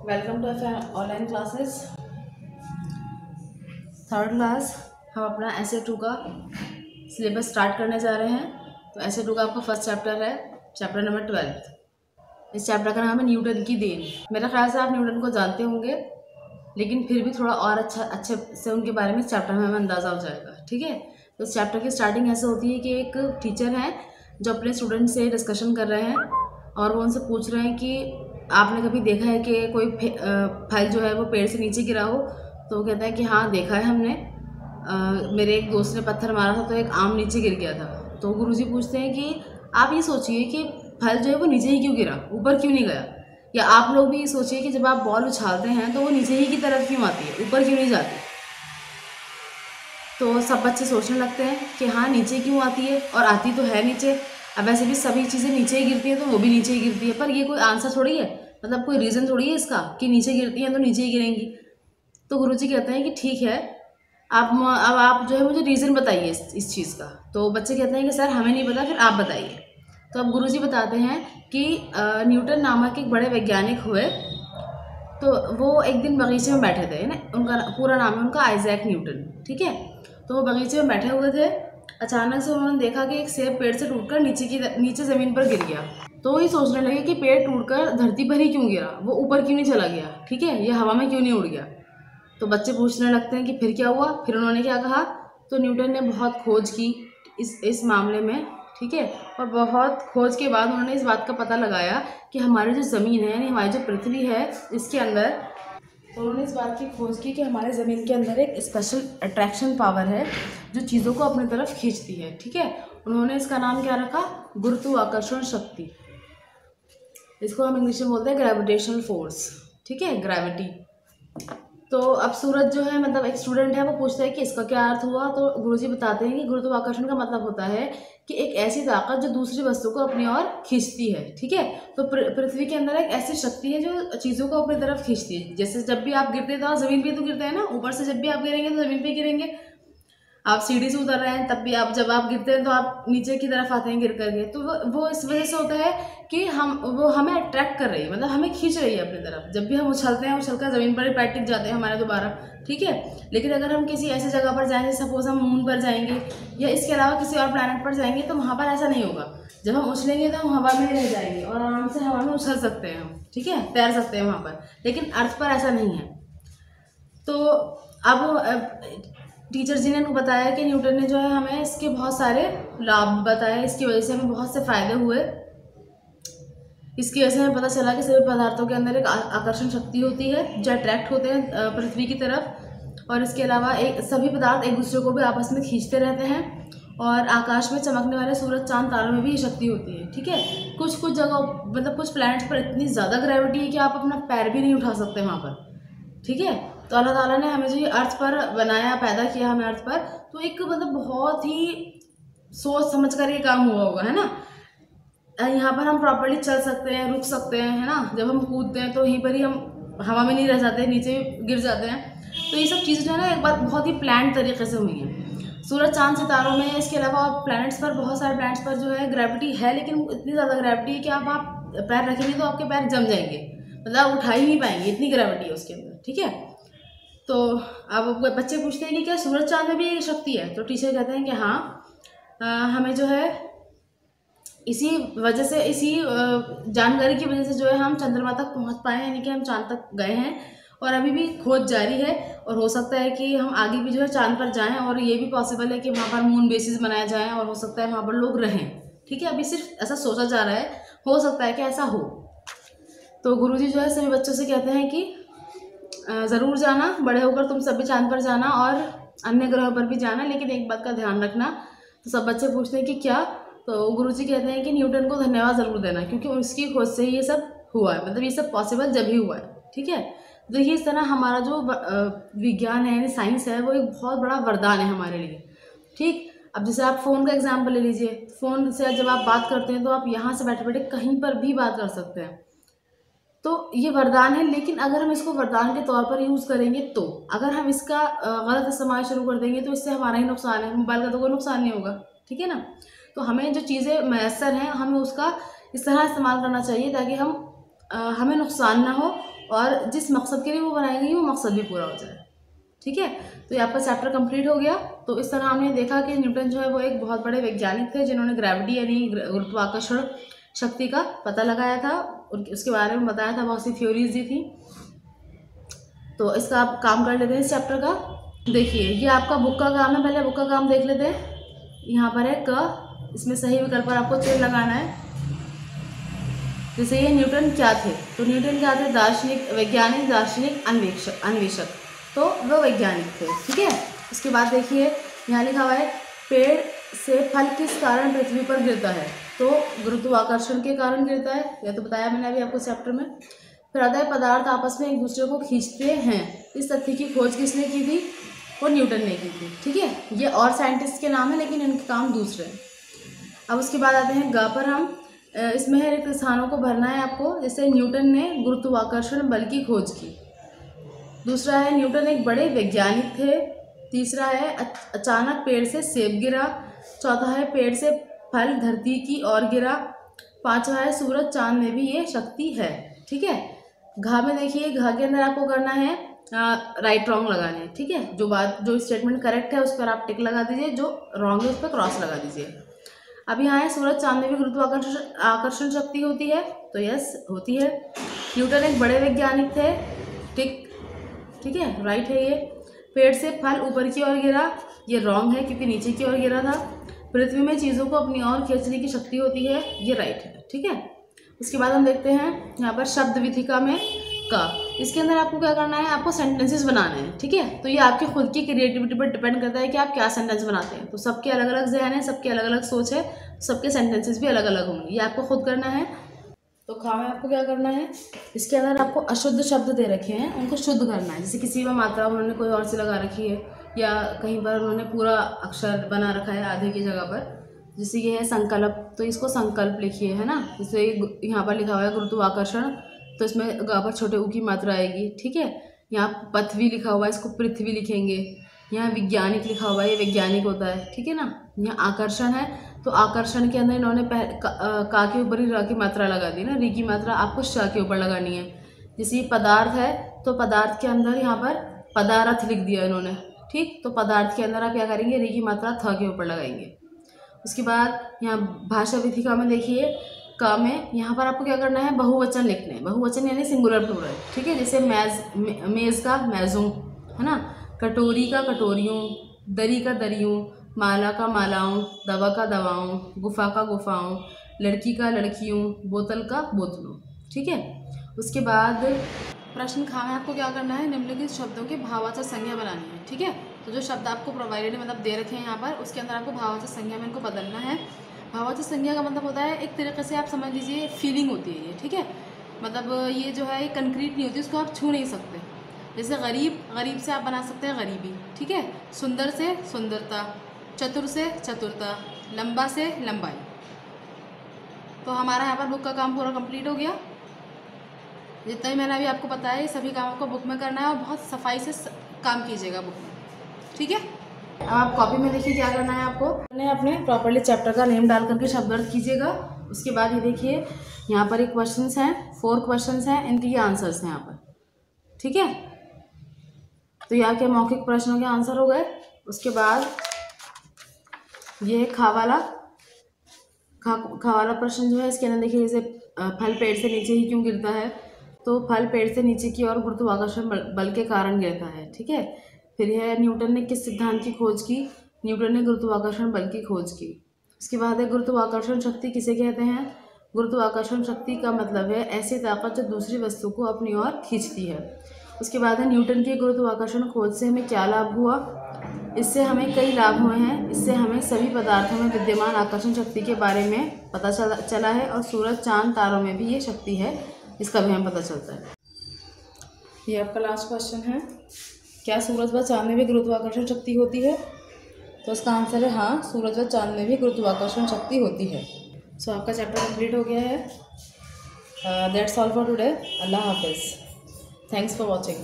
Welcome to online classes. Third class हम अपना ऐसे 2 का सिलेबस स्टार्ट करने जा रहे हैं। तो ऐसे 2 का आपका फर्स्ट चैप्टर है, चैप्टर नंबर 12। इस चैप्टर का नाम है न्यूटन की देन। मेरा ख्याल से आप न्यूटन को जानते होंगे, लेकिन फिर भी थोड़ा और अच्छे से उनके बारे में इस चैप्टर में हमें अंदाज़ा हो जाएगा। ठीक है, तो इस चैप्टर की स्टार्टिंग ऐसे होती है कि एक टीचर हैं जो अपने स्टूडेंट से डिस्कशन कर रहे हैं और वो उनसे पूछ रहे हैं कि आपने कभी देखा है कि कोई फल जो है वो पेड़ से नीचे गिरा हो। तो वो कहता है कि हाँ देखा है हमने। मेरे एक दोस्त ने पत्थर मारा था तो एक आम नीचे गिर गया था। तो गुरुजी पूछते हैं कि आप ये सोचिए कि फल जो है वो नीचे ही क्यों गिरा, ऊपर क्यों नहीं गया। या आप लोग भी ये सोचिए कि जब आप बॉल उछालते हैं तो वो नीचे ही की तरफ क्यों आती है, ऊपर क्यों नहीं जाती। तो सब बच्चे सोचने लगते हैं कि हाँ नीचे क्यों आती है, और आती तो है नीचे। अब वैसे भी सभी चीज़ें नीचे ही गिरती है तो वो भी नीचे ही गिरती है, पर ये कोई आंसर थोड़ी है, मतलब कोई रीज़न थोड़ी है इसका कि नीचे गिरती हैं तो नीचे ही गिरेंगी। तो गुरुजी कहते हैं कि ठीक है, अब आप जो है मुझे रीज़न बताइए इस चीज़ का। तो बच्चे कहते हैं कि सर हमें नहीं पता, फिर आप बताइए। तो अब गुरुजी बताते हैं कि न्यूटन नामक एक बड़े वैज्ञानिक हुए। तो वो एक दिन बगीचे में बैठे थे ना, उनका पूरा नाम है उनका आइजैक न्यूटन। ठीक है, तो वो बगीचे में बैठे हुए थे। अचानक से उन्होंने देखा कि एक सेब पेड़ से टूटकर नीचे ज़मीन पर गिर गया। तो वो ये सोचने लगे कि पेड़ टूटकर धरती पर ही क्यों गिरा, वो ऊपर क्यों नहीं चला गया, ठीक है, ये हवा में क्यों नहीं उड़ गया। तो बच्चे पूछने लगते हैं कि फिर क्या हुआ, फिर उन्होंने क्या कहा। तो न्यूटन ने बहुत खोज की इस मामले में। ठीक है, और बहुत खोज के बाद उन्होंने इस बात का पता लगाया कि हमारी जो ज़मीन है, यानी हमारी जो पृथ्वी है, इसके अंदर, तो उन्होंने इस बात की खोज की कि हमारे ज़मीन के अंदर एक स्पेशल अट्रैक्शन पावर है जो चीज़ों को अपनी तरफ खींचती है। ठीक है, उन्होंने इसका नाम क्या रखा, गुरुत्वाकर्षण शक्ति। इसको हम इंग्लिश में बोलते हैं ग्रेविटेशनल फोर्स। ठीक है, ग्रेविटी। तो अब सूरज जो है, मतलब एक स्टूडेंट है, वो पूछता है कि इसका क्या अर्थ हुआ। तो गुरुजी बताते हैं कि गुरुत्वाकर्षण का मतलब होता है कि एक ऐसी ताकत जो दूसरी वस्तु को अपनी ओर खींचती है। ठीक है, तो पृथ्वी के अंदर एक ऐसी शक्ति है जो चीज़ों को अपनी तरफ खींचती है। जैसे जब भी आप गिरते हैं तो आप ज़मीन पे तो गिरते हैं ना, ऊपर से जब भी आप गिरेंगे तो ज़मीन पे गिरेंगे। आप सीढ़ी से उतर रहे हैं तब भी जब आप गिरते हैं तो आप नीचे की तरफ आते हैं गिर करके। तो वो इस वजह से होता है कि वो हमें अट्रैक्ट कर रही है, मतलब हमें खींच रही है अपनी तरफ। जब भी हम उछलते हैं, उछलकर ज़मीन पर ही पैर टिक जाते हैं हमारे दोबारा। ठीक है, लेकिन अगर हम किसी ऐसी जगह पर जाएंगे, सपोज हम मून पर जाएंगे या इसके अलावा किसी और प्लैनेट पर जाएंगे, तो वहाँ पर ऐसा नहीं होगा। जब हम उछलेंगे तो हम हवा में रह जाएंगे और आराम से हवा में उछल सकते हैं हम। ठीक है, तैर सकते हैं वहाँ पर, लेकिन अर्थ पर ऐसा नहीं है। तो अब टीचर जी ने उनको बताया कि न्यूटन ने जो है हमें इसके बहुत सारे लाभ बताए, इसकी वजह से हमें बहुत से फायदे हुए। इसकी वजह से हमें पता चला कि सभी पदार्थों के अंदर एक आकर्षण शक्ति होती है जो अट्रैक्ट होते हैं पृथ्वी की तरफ। और इसके अलावा सभी पदार्थ एक दूसरे को भी आपस में खींचते रहते हैं। और आकाश में चमकने वाले सूरज चांद तारों में भी ये शक्ति होती है। ठीक है, कुछ कुछ जगह, मतलब कुछ प्लैनेट्स पर इतनी ज़्यादा ग्रेविटी है कि आप अपना पैर भी नहीं उठा सकते वहाँ पर। ठीक है, तो अल्लाह ताला ने हमें जो ये अर्थ पर बनाया, पैदा किया हमें अर्थ पर, तो एक मतलब बहुत ही सोच समझ कर ये काम हुआ होगा, है ना। यहाँ पर हम प्रॉपर्ली चल सकते हैं, रुक सकते हैं, है ना। जब हम कूदते हैं तो यहीं पर ही हम हवा में नहीं रह जाते, नीचे गिर जाते हैं। तो ये सब चीज़ें जो है ना, एक बार बहुत ही प्लान तरीके से हुई हैं। सूरज चांद सितारों में, इसके अलावा और प्लैनेट्स पर, बहुत सारे प्लैनेट्स पर जो है ग्रेविटी है, लेकिन इतनी ज़्यादा ग्रेविटी है कि आप पैर रखेंगे तो आपके पैर जम जाएंगे, मतलब आप उठा ही नहीं पाएंगे, इतनी ग्रेविटी है उसके अंदर। ठीक है, तो अब बच्चे पूछते हैं कि क्या सूरज चांद में भी ये शक्ति है। तो टीचर कहते हैं कि हाँ, हमें जो है इसी वजह से, इसी जानकारी की वजह से जो है हम चंद्रमा तक पहुंच पाए हैं, यानी कि हम चांद तक गए हैं। और अभी भी खोज जारी है, और हो सकता है कि हम आगे भी जो है चांद पर जाएं, और ये भी पॉसिबल है कि वहाँ पर मून बेसिस बनाया जाए, और हो सकता है वहाँ पर लोग रहें। ठीक है, अभी सिर्फ ऐसा सोचा जा रहा है, हो सकता है कि ऐसा हो। तो गुरुजी जो है सभी बच्चों से कहते हैं कि ज़रूर जाना, बड़े होकर तुम सभी चांद पर जाना और अन्य ग्रहों पर भी जाना, लेकिन एक बात का ध्यान रखना। तो सब बच्चे पूछते हैं कि क्या। तो गुरुजी कहते हैं कि न्यूटन को धन्यवाद ज़रूर देना, क्योंकि उसकी खोज से ही ये सब हुआ है, मतलब ये सब पॉसिबल जब ही हुआ है। ठीक है, देखिए इस तरह हमारा जो विज्ञान है, यानी साइंस है, वो एक बहुत बड़ा वरदान है हमारे लिए। ठीक, अब जैसे आप फ़ोन का एग्जाम्पल ले लीजिए। फ़ोन से जब आप बात करते हैं तो आप यहाँ से बैठे बैठे कहीं पर भी बात कर सकते हैं। तो ये वरदान है, लेकिन अगर हम इसको वरदान के तौर पर यूज़ करेंगे, तो अगर हम इसका गलत इस्तेमाल शुरू कर देंगे तो इससे हमारा ही नुकसान है, मोबाइल का तो कोई नुकसान नहीं होगा। ठीक है ना। तो हमें जो चीज़ें मैसर हैं, हमें उसका इस तरह इस्तेमाल करना चाहिए ताकि हमें नुकसान ना हो और जिस मकसद के लिए वो बनाई गई वो मकसद भी पूरा हो जाए। ठीक है, तो ये आपका चैप्टर कंप्लीट हो गया। तो इस तरह हमने देखा कि न्यूटन जो है वो एक बहुत बड़े वैज्ञानिक थे जिन्होंने ग्रेविटी यानी गुरुत्वाकर्षण शक्ति का पता लगाया था और उसके बारे में बताया था, बहुत सी थ्योरीज दी थी। तो इसका आप काम कर लेते हैं इस चैप्टर का। देखिए ये आपका बुक का काम है, पहले बुक का काम देख लेते हैं। यहाँ पर है क, इसमें सही विकल्प पर आपको चिन्ह लगाना है। जैसे ये न्यूटन क्या थे, तो न्यूटन क्या थे? दार्शनिक, वैज्ञानिक, दार्शनिक, अन्वेषक। तो वो वैज्ञानिक थे। ठीक है, उसके बाद देखिए यहाँ लिखा हुआ है पेड़ से फल किस कारण पृथ्वी पर गिरता है? तो गुरुत्वाकर्षण के कारण गिरता है, यह तो बताया मैंने अभी आपको चैप्टर में। फिर आता है पदार्थ आपस में एक दूसरे को खींचते हैं। इस तथ्य की खोज किसने की थी? वो न्यूटन ने की थी। ठीक है, ये और साइंटिस्ट के नाम है लेकिन इनके काम दूसरे हैं। अब उसके बाद आते हैं ग पर। हम इसमें है रिक्त स्थानों को भरना है आपको। जैसे न्यूटन ने गुरुत्वाकर्षण बल की खोज की। दूसरा है न्यूटन एक बड़े वैज्ञानिक थे। तीसरा है अचानक पेड़ से सेब गिरा। चौथा है पेड़ से फल धरती की ओर गिरा। पांचवा है सूरज चांद में भी ये शक्ति है। ठीक है, घा में देखिए, घा के अंदर आपको करना है राइट रॉन्ग लगाने हैं। ठीक है, जो स्टेटमेंट करेक्ट है उस पर आप टिक लगा दीजिए, जो रॉन्ग है उस पर क्रॉस लगा दीजिए। अब यहाँ है सूरज चांद में भी गुरुत्वाकर्षण शक्ति होती है, तो यस होती है। न्यूटन एक बड़े वैज्ञानिक थे, टिक। ठीक है, राइट है ये। पेड़ से फल ऊपर की ओर गिरा, ये रॉन्ग है क्योंकि नीचे की ओर गिरा था। पृथ्वी में चीज़ों को अपनी ओर खींचने की शक्ति होती है, ये राइट है। ठीक है, उसके बाद हम देखते हैं यहाँ पर शब्द विधिका में का। इसके अंदर आपको क्या करना है? आपको सेंटेंसेस बनाने हैं। ठीक है, तो ये आपकी खुद की क्रिएटिविटी पर डिपेंड करता है कि आप क्या सेंटेंस बनाते हैं। तो सबके अलग अलग जहन है, सबके अलग अलग सोच है, सबके सेंटेंसेस भी अलग अलग होंगे, ये आपको खुद करना है। तो खा में आपको क्या करना है? इसके अंदर आपको अशुद्ध शब्द दे रखे हैं, उनको शुद्ध करना है। जैसे किसी में मात्रा उन्होंने कोई और सी लगा रखी है या कहीं पर उन्होंने पूरा अक्षर बना रखा है आधे की जगह पर। जैसे ये है संकल्प, तो इसको संकल्प लिखिए, है ना। जैसे यहाँ पर लिखा हुआ है गुरुत्वाकर्षण, तो इसमें ग पर छोटे ऊ की मात्रा आएगी। ठीक है, यहाँ पृथ्वी लिखा हुआ है, इसको पृथ्वी लिखेंगे। यहाँ विज्ञानिक लिखा हुआ है, ये वैज्ञानिक होता है। ठीक है ना। यहाँ आकर्षण है, तो आकर्षण के अंदर इन्होंने का के ऊपर ही र की मात्रा लगा दी ना, री की मात्रा आपको श के ऊपर लगानी है। जैसे ये पदार्थ है, तो पदार्थ के अंदर यहाँ पर पदार्थ लिख दिया इन्होंने। ठीक, तो पदार्थ के अंदर आप क्या करेंगे? री की मात्रा थ के ऊपर लगाएंगे। उसके बाद यहाँ भाषा विधिका में देखिए, का में यहाँ पर आपको क्या करना है? बहुवचन लिखने हैं। बहुवचन यानी सिंगुलर प्लूरल। ठीक है, जैसे मेज़ का मैज़ों, है ना। कटोरी का कटोरियों, दरी का दरियों, माला का मालाओं, दवा का दवाओं, गुफा का गुफाओं, लड़की का लड़कियों, बोतल का बोतलों। ठीक है, उसके बाद प्रश्न खा में आपको क्या करना है? निम्नलिखित शब्दों के भाववाचक संज्ञा बनानी है। ठीक है, तो जो शब्द आपको प्रोवाइडेड मतलब दे रखे हैं यहाँ पर, उसके अंदर आपको भाववाचक संज्ञा में इनको बदलना है। भाववाचक संज्ञा का मतलब होता है, एक तरीके से आप समझ लीजिए फीलिंग होती है ये। ठीक है, मतलब ये जो है ये कंक्रीट नहीं होती, उसको आप छू नहीं सकते। जैसे गरीब, गरीब से आप बना सकते हैं गरीबी। ठीक है, सुंदर से सुंदरता, चतुर से चतुरता, लंबा से लंबाई। तो हमारा यहाँ पर बुक का काम पूरा कंप्लीट हो गया। जितना ही मैंने अभी आपको बताया ये सभी काम आपको बुक में करना है और बहुत सफाई से काम कीजिएगा बुक में। ठीक है, अब आप कॉपी में देखिए क्या करना है आपको। मैंने अपने प्रॉपर्ली चैप्टर का नेम डाल करके शब्दार्थ कीजिएगा। उसके बाद ये देखिए यहाँ पर एक क्वेश्चंस हैं, 4 क्वेश्चंस हैं, इनके ये आंसर्स हैं यहाँ पर। ठीक है, तो यहाँ के मौखिक प्रश्नों के आंसर हो गए। उसके बाद ये है खा वाला प्रश्न जो है, इसके अंदर देखिए जैसे फल पेड़ से नीचे ही क्यों गिरता है? तो फल पेड़ से नीचे की ओर गुरुत्वाकर्षण बल के कारण गिरता है। ठीक है, फिर यह न्यूटन ने किस सिद्धांत की खोज की? न्यूटन ने गुरुत्वाकर्षण बल की खोज की। उसके बाद है गुरुत्वाकर्षण शक्ति किसे कहते हैं? गुरुत्वाकर्षण शक्ति का मतलब है ऐसी ताकत जो दूसरी वस्तु को अपनी ओर खींचती है। उसके बाद है न्यूटन की गुरुत्वाकर्षण खोज से हमें क्या लाभ हुआ? इससे हमें कई लाभ हुए हैं। इससे हमें सभी पदार्थों में विद्यमान आकर्षण शक्ति के बारे में पता चला है और सूरज चांद तारों में भी ये शक्ति है, इसका भी हमें पता चलता है। ये आपका लास्ट क्वेश्चन है, क्या सूरज व चांद में भी गुरुत्वाकर्षण शक्ति होती है? तो इसका आंसर है हाँ, सूरज व चांद में भी गुरुत्वाकर्षण शक्ति होती है। सो आपका चैप्टर कंप्लीट हो गया है। That's all for today. अल्लाह हाफिज़। Thanks for watching.